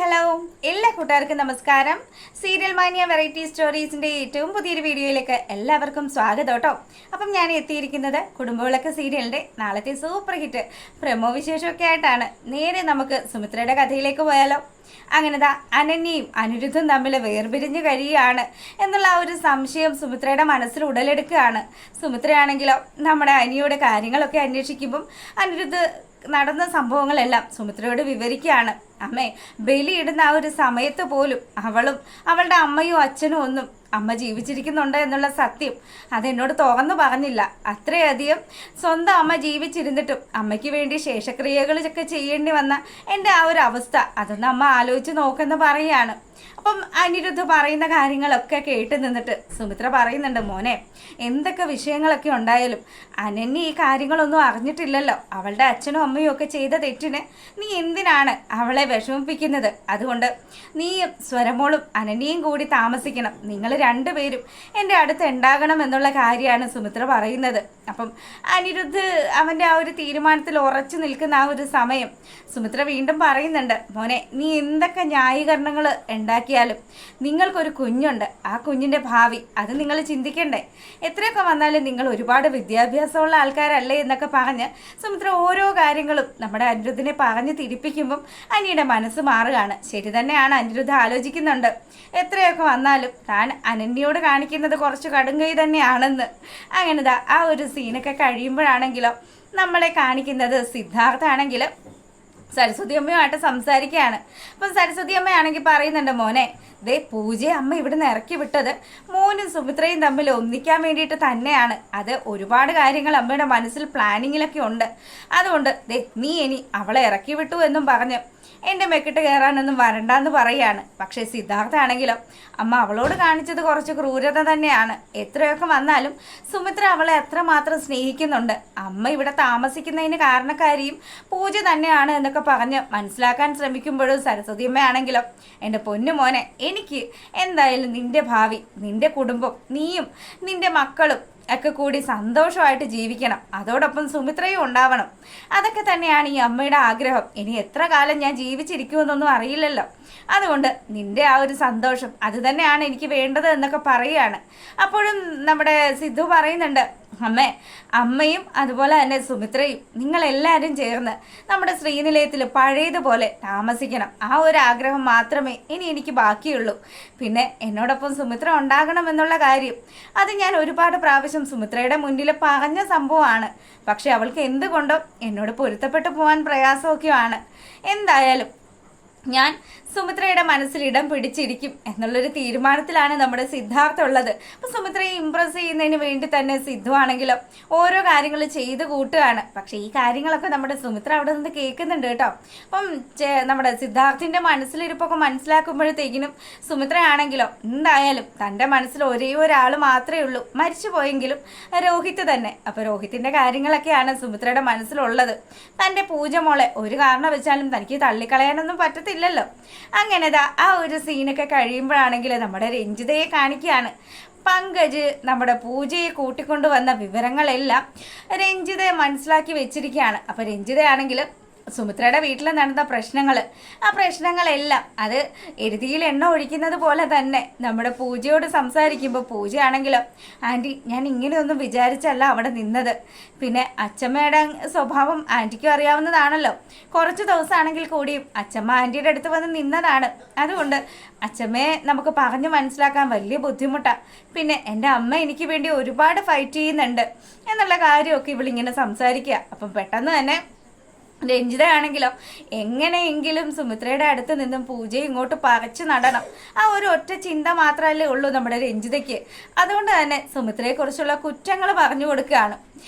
Hello എല്ലാ കൂട്ടുകാർക്കും നമസ്കാരം. സീരിയൽ മാനിയ വെറൈറ്റി സ്റ്റോറീസിൻ്റെ ഏറ്റവും പുതിയൊരു വീഡിയോയിലേക്ക് എല്ലാവർക്കും സ്വാഗതം കേട്ടോ. അപ്പം ഞാൻ എത്തിയിരിക്കുന്നത് കുടുംബവിളക്ക് സീരിയലിൻ്റെ നാളത്തെ സൂപ്പർ ഹിറ്റ് പ്രമോ വിശേഷമൊക്കെ ആയിട്ടാണ്. നേരെ നമുക്ക് സുമിത്രയുടെ കഥയിലേക്ക് പോയാലോ. അങ്ങനെതാ അനന്യയും അനിരുദ്ധും തമ്മിൽ വേർപിരിഞ്ഞ് കഴിയുകയാണ് എന്നുള്ള ആ ഒരു സംശയം സുമിത്രയുടെ മനസ്സിൽ ഉടലെടുക്കുകയാണ്. സുമിത്രയാണെങ്കിലോ നമ്മുടെ അനിയുടെ കാര്യങ്ങളൊക്കെ അന്വേഷിക്കുമ്പം അനിരുദ്ധ് നടന്ന സംഭവങ്ങളെല്ലാം സുമിത്രയോട് വിവരിക്കുകയാണ്. അമ്മേ, ബലിയിടുന്ന ആ ഒരു സമയത്ത് പോലും അവളും അവളുടെ അമ്മയും അച്ഛനും ഒന്നും അമ്മ ജീവിച്ചിരിക്കുന്നുണ്ട് എന്നുള്ള സത്യം അതെന്നോട് തുറന്നു പറഞ്ഞില്ല. അത്രയധികം സ്വന്തം അമ്മ ജീവിച്ചിരുന്നിട്ടും അമ്മയ്ക്ക് വേണ്ടി ശേഷക്രിയകളൊക്കെ ചെയ്യേണ്ടി വന്ന എൻ്റെ ആ ഒരു അവസ്ഥ അതൊന്ന് അമ്മ ആലോചിച്ച് നോക്കെന്ന് പറയുകയാണ്. അപ്പം അനിരുദ്ധ പറയുന്ന കാര്യങ്ങളൊക്കെ കേട്ട് നിന്നിട്ട് സുമിത്ര പറയുന്നുണ്ട്, മോനെ, എന്തൊക്കെ വിഷയങ്ങളൊക്കെ ഉണ്ടായാലും അനന്യ ഈ കാര്യങ്ങളൊന്നും അറിഞ്ഞിട്ടില്ലല്ലോ. അവളുടെ അച്ഛനും അമ്മയും ഒക്കെ ചെയ്ത തെറ്റിന് നീ എന്തിനാണ് അവളെ വിഷമിപ്പിക്കുന്നത്? അതുകൊണ്ട് നീയും സ്വരമോളും അനന്യയും കൂടി താമസിക്കണം. നിങ്ങൾ രണ്ടുപേരും എൻ്റെ അടുത്ത് ഉണ്ടാകണം എന്നുള്ള കാര്യമാണ് സുമിത്ര പറയുന്നത്. അപ്പം അനിരുദ്ധ് അവൻ്റെ ആ ഒരു തീരുമാനത്തിൽ ഉറച്ചു നിൽക്കുന്ന ആ ഒരു സമയം സുമിത്ര വീണ്ടും പറയുന്നുണ്ട്, മോനെ, നീ എന്തൊക്കെ ന്യായീകരണങ്ങൾ ഉണ്ടാക്കിയാലും നിങ്ങൾക്കൊരു കുഞ്ഞുണ്ട്. ആ കുഞ്ഞിൻ്റെ ഭാവി അത് നിങ്ങൾ ചിന്തിക്കണ്ടേ? എത്രയൊക്കെ വന്നാലും നിങ്ങൾ ഒരുപാട് വിദ്യാഭ്യാസമുള്ള ആൾക്കാരല്ലേ എന്നൊക്കെ പറഞ്ഞ് സുമിത്ര ഓരോ കാര്യങ്ങളും നമ്മുടെ അനിരുദ്ധിനെ പറഞ്ഞ് തിരിപ്പിക്കുമ്പം അനിയുടെ മനസ്സ് മാറുകയാണ്. ശരി തന്നെയാണ്, അനിരുദ്ധ ആലോചിക്കുന്നുണ്ട്. എത്രയൊക്കെ വന്നാലും താൻ അനന്യയോട് കാണിക്കുന്നത് കുറച്ച് കടുങ്കൈ തന്നെയാണെന്ന്. അങ്ങനെതാ ആ ഒരു സീനൊക്കെ കഴിയുമ്പോഴാണെങ്കിലോ നമ്മളെ കാണിക്കുന്നത് സിദ്ധാർത്ഥാണെങ്കിലും സരസ്വതി അമ്മയുമായിട്ട് സംസാരിക്കുകയാണ്. അപ്പം സരസ്വതി അമ്മയാണെങ്കിൽ പറയുന്നുണ്ട്, മോനെ, ദേ പൂജയെ അമ്മ ഇവിടുന്ന് ഇറക്കി വിട്ടത് മോനും സുമിത്രയും തമ്മിൽ ഒന്നിക്കാൻ വേണ്ടിയിട്ട് തന്നെയാണ്. അത് ഒരുപാട് കാര്യങ്ങൾ അമ്മയുടെ മനസ്സിൽ പ്ലാനിങ്ങിലൊക്കെ ഉണ്ട്. അതുകൊണ്ട് ദേ നീ ഇനി അവളെ ഇറക്കി വിട്ടു എന്നും പറഞ്ഞ് എൻ്റെ മെക്കിട്ട് കയറാനൊന്നും വരണ്ടെന്ന് പറയുകയാണ്. പക്ഷേ സിദ്ധാർത്ഥാണെങ്കിലോ അമ്മ അവളോട് കാണിച്ചത് കുറച്ച് ക്രൂരത തന്നെയാണ്. എത്രയൊക്കെ വന്നാലും സുമിത്ര അവളെ എത്രമാത്രം സ്നേഹിക്കുന്നുണ്ട്. അമ്മ ഇവിടെ താമസിക്കുന്നതിന് കാരണക്കാരിയും പൂജ തന്നെയാണ് എന്നൊക്കെ പറഞ്ഞ് മനസ്സിലാക്കാൻ ശ്രമിക്കുമ്പോഴും സരസ്വതി അമ്മയാണെങ്കിലോ എൻ്റെ പൊന്നു മോനെ, എനിക്ക് എന്തായാലും നിൻ്റെ ഭാവി, നിൻ്റെ കുടുംബം, നീയും നിൻ്റെ മക്കളും ഒക്കെ കൂടി സന്തോഷമായിട്ട് ജീവിക്കണം. അതോടൊപ്പം സുമിത്രയും ഉണ്ടാവണം. അതൊക്കെ തന്നെയാണ് ഈ അമ്മയുടെ ആഗ്രഹം. ഇനി എത്ര കാലം ഞാൻ ജീവിച്ചിരിക്കുമെന്നൊന്നും അറിയില്ലല്ലോ. അതുകൊണ്ട് നിൻ്റെ ആ ഒരു സന്തോഷം അത് തന്നെയാണ് എനിക്ക് വേണ്ടത് എന്നൊക്കെ പറയുകയാണ്. അപ്പോഴും നമ്മുടെ സിദ്ധു പറയുന്നുണ്ട്, അമ്മയും അതുപോലെ തന്നെ സുമിത്രയും നിങ്ങളെല്ലാവരും ചേർന്ന് നമ്മുടെ ശ്രീനിലയത്തിൽ പഴയതുപോലെ താമസിക്കണം. ആ ഒരു ആഗ്രഹം മാത്രമേ ഇനി എനിക്ക് ബാക്കിയുള്ളൂ. പിന്നെ എന്നോടൊപ്പം സുമിത്ര ഉണ്ടാകണമെന്നുള്ള കാര്യം അത് ഞാൻ ഒരുപാട് പ്രാവശ്യം സുമിത്രയുടെ മുന്നിൽ പറഞ്ഞ സംഭവമാണ്. പക്ഷെ അവൾക്ക് എന്തുകൊണ്ടോ എന്നോട് പൊരുത്തപ്പെട്ടു പോകാൻ പ്രയാസമൊക്കെയാണ്. എന്തായാലും ഞാൻ സുമിത്രയുടെ മനസ്സിൽ ഇടം പിടിച്ചിരിക്കും എന്നുള്ളൊരു തീരുമാനത്തിലാണ് നമ്മുടെ സിദ്ധാർത്ഥ ഉള്ളത്. അപ്പം സുമിത്രയെ ഇമ്പ്രസ് ചെയ്യുന്നതിന് വേണ്ടി തന്നെ സിദ്ധു ആണെങ്കിലും ഓരോ കാര്യങ്ങൾ ചെയ്ത് കൂട്ടുകയാണ്. പക്ഷേ ഈ കാര്യങ്ങളൊക്കെ നമ്മുടെ സുമിത്ര അവിടെ നിന്ന് കേൾക്കുന്നുണ്ട് കേട്ടോ. അപ്പം നമ്മുടെ സിദ്ധാർത്ഥിൻ്റെ മനസ്സിലിരിപ്പൊക്കെ മനസ്സിലാക്കുമ്പോഴത്തേക്കിനും സുമിത്ര ആണെങ്കിലോ എന്തായാലും തൻ്റെ മനസ്സിൽ ഒരേ ഒരാൾ മാത്രമേ ഉള്ളൂ, മരിച്ചു പോയെങ്കിലും രോഹിത് തന്നെ. അപ്പോൾ രോഹിത്തിൻ്റെ കാര്യങ്ങളൊക്കെയാണ് സുമിത്രയുടെ മനസ്സിലുള്ളത്. തൻ്റെ പൂജ മോളെ ഒരു കാരണം വെച്ചാലും തനിക്ക് തള്ളിക്കളയാനൊന്നും പറ്റത്തില്ലല്ലോ. അങ്ങനെതാ ആ ഒരു സീനൊക്കെ കഴിയുമ്പോഴാണെങ്കിൽ നമ്മുടെ രഞ്ജിതയെ കാണിക്കുകയാണ്. പങ്കജ് നമ്മുടെ പൂജയെ കൂട്ടിക്കൊണ്ടു വന്ന വിവരങ്ങളെല്ലാം രഞ്ജിതയെ മനസ്സിലാക്കി വെച്ചിരിക്കുകയാണ്. അപ്പോൾ രഞ്ജിതയാണെങ്കിൽ സുമിത്രയുടെ വീട്ടിൽ നടന്ന ആ പ്രശ്നങ്ങളെല്ലാം അത് എരുതിയിൽ എണ്ണ ഒഴിക്കുന്നത് പോലെ തന്നെ നമ്മുടെ പൂജയോട് സംസാരിക്കുമ്പോൾ പൂജയാണെങ്കിലോ, ആൻറ്റി, ഞാൻ ഇങ്ങനെയൊന്നും വിചാരിച്ചല്ല അവിടെ നിന്നത്. പിന്നെ അച്ചമ്മയുടെ സ്വഭാവം ആൻറ്റിക്കും അറിയാവുന്നതാണല്ലോ. കുറച്ച് ദിവസമാണെങ്കിൽ കൂടിയും അച്ചമ്മ ആൻറ്റിയുടെ അടുത്ത് വന്ന് നിന്നതാണ്. അതുകൊണ്ട് അച്ചമ്മയെ നമുക്ക് പറഞ്ഞു മനസ്സിലാക്കാൻ വലിയ ബുദ്ധിമുട്ടാണ്. പിന്നെ എൻ്റെ അമ്മ എനിക്ക് വേണ്ടി ഒരുപാട് ഫൈറ്റ് ചെയ്യുന്നുണ്ട് എന്നുള്ള കാര്യമൊക്കെ ഇവളിങ്ങനെ സംസാരിക്കുക. അപ്പം പെട്ടെന്ന് തന്നെ രഞ്ജിതയാണെങ്കിലോ എങ്ങനെയെങ്കിലും സുമിത്രയുടെ അടുത്ത് നിന്നും പൂജയെ ഇങ്ങോട്ട് പറിച്ചു നടണം. ആ ഒരു ഒറ്റ ചിന്ത മാത്രമല്ലേ ഉള്ളൂ നമ്മുടെ രഞ്ജിതയ്ക്ക്. അതുകൊണ്ട് തന്നെ സുമിത്രയെക്കുറിച്ചുള്ള കുറ്റങ്ങൾ പറഞ്ഞു കൊടുക്കുകയാണ്.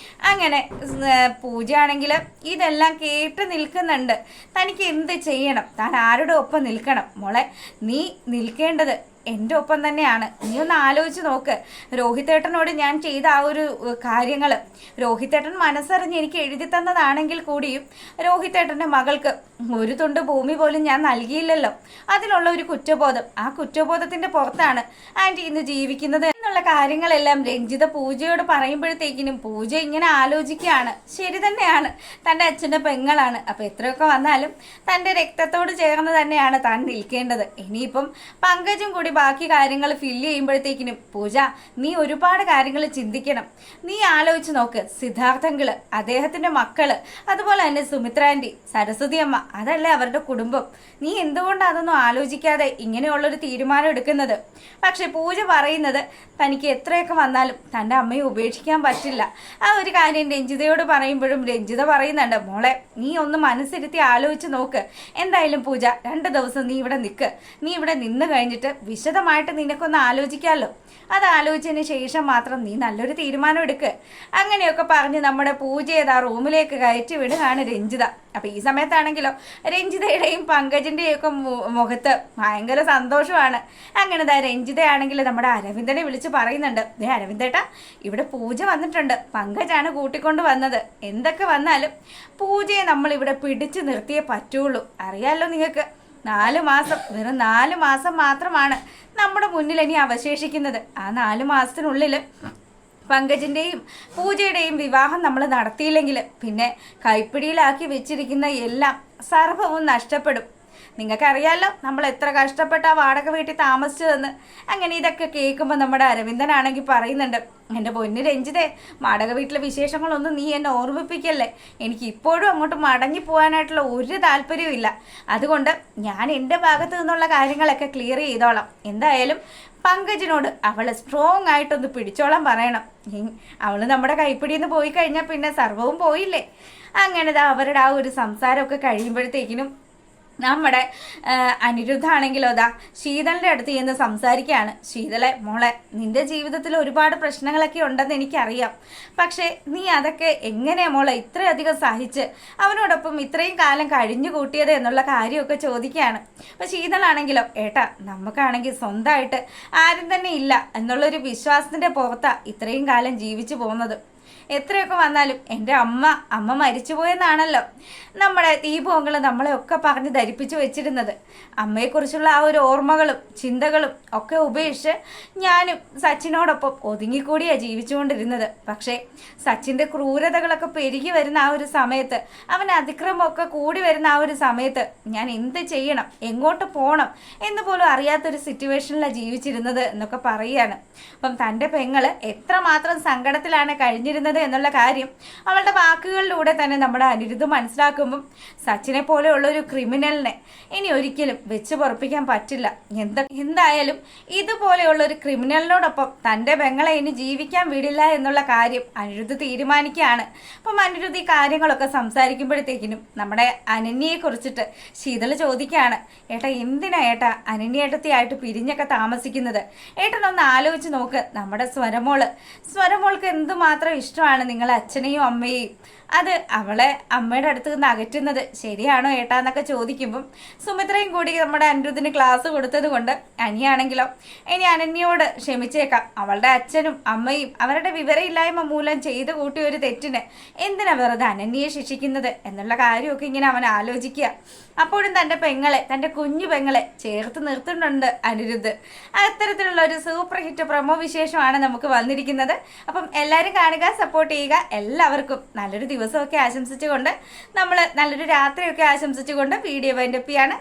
അങ്ങനെ പൂജയാണെങ്കിൽ ഇതെല്ലാം കേട്ട് നിൽക്കുന്നുണ്ട്. തനിക്ക് എന്ത് ചെയ്യണം, താൻ ആരുടെ ഒപ്പം നിൽക്കണം? മോളെ, നീ നിൽക്കേണ്ടത് എൻ്റെ ഒപ്പം തന്നെയാണ്. നീ ഒന്ന് ആലോചിച്ച് നോക്ക്. രോഹിതേട്ടനോട് ഞാൻ ചെയ്ത ആ ഒരു കാര്യങ്ങൾ രോഹിതേട്ടൻ മനസ്സറിഞ്ഞ് എനിക്ക് എഴുതി തന്നതാണെങ്കിൽ കൂടിയും രോഹിതേട്ടൻ്റെ മകൾക്ക് ഒരു തുണ്ട് ഭൂമി പോലും ഞാൻ നൽകിയില്ലല്ലോ. അതിനുള്ള ഒരു കുറ്റബോധം, ആ കുറ്റബോധത്തിൻ്റെ പുറത്താണ് ആൻറ്റി ഇന്ന് ജീവിക്കുന്നത് എന്നുള്ള കാര്യങ്ങളെല്ലാം രഞ്ജിത പൂജയോട് പറയുമ്പോഴത്തേക്കിനും പൂജ ഇങ്ങനെ ആലോചിക്കുകയാണ്. ശരി തന്നെയാണ്, തൻ്റെ അച്ഛൻ്റെ പെങ്ങളാണ്. അപ്പം എത്രയൊക്കെ വന്നാലും തൻ്റെ രക്തത്തോട് ചേർന്ന് തന്നെയാണ് താൻ നിൽക്കേണ്ടത്. ഇനിയിപ്പം പങ്കജും കൂടി ബാക്കി കാര്യങ്ങൾ ഫില്ല് ചെയ്യുമ്പോഴത്തേക്കിനും പൂജ നീ ഒരുപാട് കാര്യങ്ങൾ ചിന്തിക്കണം. നീ ആലോചിച്ച് നോക്ക്, സിദ്ധാർത്ഥങ്കിള്, അദ്ദേഹത്തിൻ്റെ മക്കള്, അതുപോലെ തന്നെ സുമിത്ര ആൻറ്റി, സരസ്വതി അമ്മ, അതല്ലേ അവരുടെ കുടുംബം. നീ എന്തുകൊണ്ട് അതൊന്നും ആലോചിക്കാതെ ഇങ്ങനെയുള്ളൊരു തീരുമാനം എടുക്കുന്നത്? പക്ഷെ പൂജ പറയുന്നത് തനിക്ക് എത്രയൊക്കെ വന്നാലും തൻ്റെ അമ്മയെ ഉപേക്ഷിക്കാൻ പറ്റില്ല. ആ ഒരു കാര്യം രഞ്ജിതയോട് പറയുമ്പോഴും രഞ്ജിത പറയുന്നുണ്ട്, മോളെ നീ ഒന്ന് മനസ്സിരുത്തി ആലോചിച്ച് നോക്ക്. എന്തായാലും പൂജ 2 ദിവസം നീ ഇവിടെ നിൽക്ക്. നീ ഇവിടെ നിന്ന് കഴിഞ്ഞിട്ട് വിശദമായിട്ട് നിനക്കൊന്ന് ആലോചിക്കാമല്ലോ. അത് ആലോചിച്ചതിന് ശേഷം മാത്രം നീ നല്ലൊരു തീരുമാനം എടുക്ക്. അങ്ങനെയൊക്കെ പറഞ്ഞ് നമ്മുടെ പൂജയെ ആ റൂമിലേക്ക് കയറ്റി വിടുകയാണ് രഞ്ജിത. അപ്പം ഈ സമയത്താണെങ്കിലോ രഞ്ജിതയുടെയും പങ്കജിൻ്റെയും ഒക്കെ മുഖത്ത് ഭയങ്കര സന്തോഷമാണ്. അങ്ങനെ രഞ്ജിതയാണെങ്കിൽ നമ്മുടെ അരവിന്ദനെ വിളിച്ച് പറയുന്നുണ്ട്, അരവിന്ദേട്ടാ, ഇവിടെ പൂജ വന്നിട്ടുണ്ട്, പങ്കജാണ് കൂട്ടിക്കൊണ്ട് വന്നത്. എന്തൊക്കെ വന്നാലും പൂജയെ നമ്മൾ ഇവിടെ പിടിച്ചു നിർത്തിയേ പറ്റുള്ളൂ. അറിയാമല്ലോ നിങ്ങൾക്ക്, 4 മാസം, വെറും 4 മാസം മാത്രമാണ് നമ്മുടെ മുന്നിൽ ഇനി അവശേഷിക്കുന്നത്. ആ 4 മാസത്തിനുള്ളിൽ പങ്കജിൻ്റെയും പൂജയുടെയും വിവാഹം നമ്മൾ നടത്തിയില്ലെങ്കിൽ പിന്നെ കൈപ്പിടിയിലാക്കി വെച്ചിരിക്കുന്ന എല്ലാം സർവ്വവും നഷ്ടപ്പെടും. നിങ്ങൾക്കറിയാമല്ലോ നമ്മൾ എത്ര കഷ്ടപ്പെട്ട ആ വാടക വീട്ടിൽ താമസിച്ചതെന്ന്. അങ്ങനെ ഇതൊക്കെ കേൾക്കുമ്പോൾ നമ്മുടെ അരവിന്ദനാണെങ്കിൽ പറയുന്നുണ്ട്, എൻ്റെ പൊന്നു രഞ്ജിതേ, വാടക വീട്ടിലെ വിശേഷങ്ങളൊന്നും നീ എന്നെ ഓർമ്മിപ്പിക്കല്ലേ. എനിക്ക് ഇപ്പോഴും അങ്ങോട്ട് മടങ്ങി പോകാനായിട്ടുള്ള ഒരു താല്പര്യവും ഇല്ല. അതുകൊണ്ട് ഞാൻ എൻ്റെ ഭാഗത്തു നിന്നുള്ള കാര്യങ്ങളൊക്കെ ക്ലിയർ ചെയ്തോളാം. എന്തായാലും പങ്കജിനോട് അവളെ സ്ട്രോങ് ആയിട്ടൊന്ന് പിടിച്ചോളാൻ പറയണം. അവൾ നമ്മുടെ കൈപ്പിടിയിൽ നിന്ന് പോയി കഴിഞ്ഞാൽ പിന്നെ സർവ്വവും പോയില്ലേ. അങ്ങനെ അവരുടെ ആ ഒരു സംസാരമൊക്കെ കഴിയുമ്പോഴത്തേക്കിനും നമ്മുടെ അനിരുദ്ധാണെങ്കിലോ ശീതളിൻ്റെ അടുത്ത് ചെന്ന് സംസാരിക്കുകയാണ്. ശീതളെ, മോളെ, നിന്റെ ജീവിതത്തിൽ ഒരുപാട് പ്രശ്നങ്ങളൊക്കെ ഉണ്ടെന്ന് എനിക്കറിയാം. പക്ഷേ നീ അതൊക്കെ എങ്ങനെയാ മോളെ ഇത്രയധികം സഹിച്ച് അവനോടൊപ്പം ഇത്രയും കാലം കഴിഞ്ഞു കൂട്ടിയത് എന്നുള്ള കാര്യമൊക്കെ ചോദിക്കുകയാണ്. അപ്പോൾ ശീതളാണെങ്കിലോ, ഏട്ടാ, നമുക്കാണെങ്കിൽ സ്വന്തമായിട്ട് ആരും തന്നെ ഇല്ല എന്നുള്ളൊരു വിശ്വാസത്തിൻ്റെ പുറത്താണ് ഇത്രയും കാലം ജീവിച്ചു പോകുന്നത്. എത്രയൊക്കെ വന്നാലും എൻ്റെ അമ്മ മരിച്ചു പോയെന്നാണല്ലോ നമ്മുടെ ദീപങ്ങൾ നമ്മളെയൊക്കെ പറഞ്ഞ് ധരിപ്പിച്ചു വെച്ചിരുന്നത്. അമ്മയെക്കുറിച്ചുള്ള ആ ഒരു ഓർമ്മകളും ചിന്തകളും ഒക്കെ ഉപേക്ഷിച്ച് ഞാനും സച്ചിനോടൊപ്പം ഒതുങ്ങിക്കൂടിയാണ് ജീവിച്ചുകൊണ്ടിരുന്നത്. പക്ഷേ സച്ചിൻ്റെ ക്രൂരതകളൊക്കെ പെരുകി വരുന്ന ആ ഒരു സമയത്ത്, അവൻ അതിക്രമമൊക്കെ കൂടി വരുന്ന ആ ഒരു സമയത്ത് ഞാൻ എന്ത് ചെയ്യണം, എങ്ങോട്ട് പോകണം എന്ന് പോലും അറിയാത്തൊരു സിറ്റുവേഷനിലാണ് ജീവിച്ചിരുന്നത് എന്നൊക്കെ പറയുകയാണ്. അപ്പം തൻ്റെ പെങ്ങള് എത്രമാത്രം സങ്കടത്തിലാണ് കഴിഞ്ഞിരുന്നത് എന്നുള്ള കാര്യം അവളുടെ വാക്കുകളിലൂടെ തന്നെ നമ്മുടെ അനിരുദ്ധ് മനസ്സിലാക്കുമ്പം സച്ചിനെ പോലെയുള്ള ഒരു ക്രിമിനലിനെ ഇനി ഒരിക്കലും വെച്ച് പൊറപ്പിക്കാൻ പറ്റില്ല. എന്തായാലും ഇതുപോലെയുള്ള ഒരു ക്രിമിനലിനോടൊപ്പം തൻ്റെ പെങ്ങളെ ഇനി ജീവിക്കാൻ വിടില്ല എന്നുള്ള കാര്യം അനിരുദ്ധ് തീരുമാനിക്കുകയാണ്. അപ്പം അനിരുദ്ധ് ഈ കാര്യങ്ങളൊക്കെ സംസാരിക്കുമ്പോഴത്തേക്കിനും നമ്മുടെ അനന്യയെ കുറിച്ചിട്ട് ശീതൾ ചോദിക്കുകയാണ്, ഏട്ടാ, എന്തിനാ ഏട്ടാ അനന്യേട്ടത്തിയായിട്ട് പിരിഞ്ഞൊക്കെ താമസിക്കുന്നത്? ഏട്ടനൊന്ന് ആലോചിച്ച് നോക്ക്. നമ്മുടെ സ്വരമോൾക്ക് എന്തുമാത്രം ഇഷ്ടമാണ് നിങ്ങളെ അച്ഛനെയും അമ്മയെയും. അത് അവളെ അമ്മയുടെ അടുത്ത് നിന്ന് അകറ്റുന്നത് ശരിയാണോ ഏട്ടാ എന്നൊക്കെ ചോദിക്കുമ്പം സുമിത്രയും കൂടി നമ്മുടെ അനിരുദ്ധിന് ക്ലാസ് കൊടുത്തത് കൊണ്ട് അനിയാണെങ്കിലോ ഇനി അനന്യയോട് ക്ഷമിച്ചേക്കാം. അവളുടെ അച്ഛനും അമ്മയും അവരുടെ വിവരമില്ലായ്മ മൂലം ചെയ്തു കൂട്ടിയ ഒരു തെറ്റിന് എന്തിനാ വെറുതെ അനന്യയെ ശിക്ഷിക്കുന്നത് എന്നുള്ള കാര്യമൊക്കെ ഇങ്ങനെ അവൻ ആലോചിക്കുക. അപ്പോഴും തൻ്റെ കുഞ്ഞു പെങ്ങളെ ചേർത്ത് നിർത്തുന്നുണ്ട് അനിരുദ്ധ്. അത്തരത്തിലുള്ള ഒരു സൂപ്പർ ഹിറ്റ് പ്രൊമോ വിശേഷമാണ് നമുക്ക് വന്നിരിക്കുന്നത്. അപ്പം എല്ലാവരും കാണുക, സപ്പോർട്ട് ചെയ്യുക. എല്ലാവർക്കും നല്ലൊരു ദിവസമൊക്കെ ആശംസിച്ചുകൊണ്ട്, നമ്മൾ നല്ലൊരു രാത്രിയൊക്കെ ആശംസിച്ചുകൊണ്ട് വീഡിയോ വൈൻഡപ്പ് ചെയ്യാണ്.